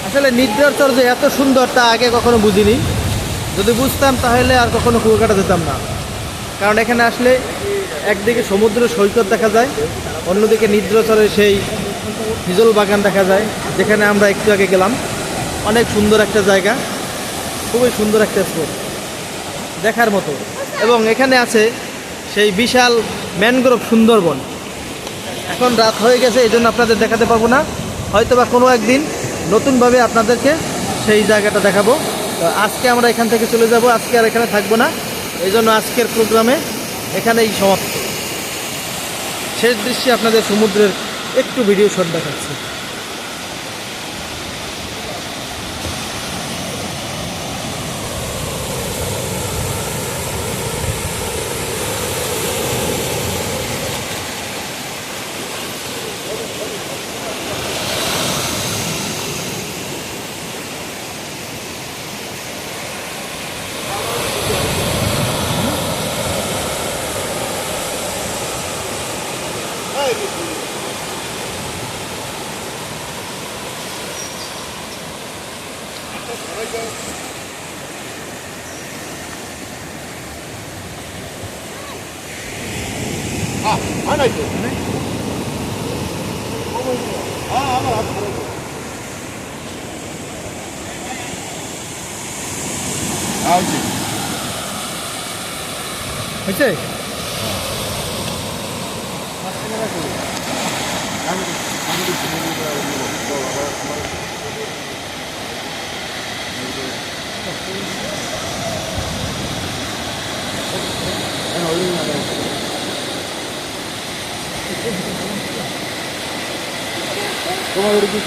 আসলে নিদ্রার চর যে এত সুন্দর তা আগে কখনো বুঝিনি। যদি বুঝতাম তাহলে আর কখনো কুয়াকাটা যেতাম না। কারণ এখানে আসলে একদিকে সমুদ্র সৈকত দেখা যায়, অন্যদিকে নিদ্রাচরের সেই হিজল বাগান দেখা যায়, যেখানে আমরা একটু আগে গেলাম। অনেক সুন্দর একটা জায়গা, খুবই সুন্দর একটা স্পট দেখার মতো। এবং এখানে আছে সেই বিশাল ম্যানগ্রোভ সুন্দরবন। এখন রাত হয়ে গেছে, এই জন্য আপনাদের দেখাতে পারবো না। হয়তো বা কোনো একদিন নতুনভাবে আপনাদেরকে সেই জায়গাটা দেখাবো। তো আজকে আমরা এখান থেকে চলে যাব, আজকে আর এখানে থাকবো না। এই জন্য আজকের প্রোগ্রামে এখানেই সমাপ্ত। শেষ দৃশ্যে আপনাদের সমুদ্রের একটু ভিডিও শট দেখাচ্ছি। নাই তো আমার হাত খারাপ হয়েছে? তোমাদের কি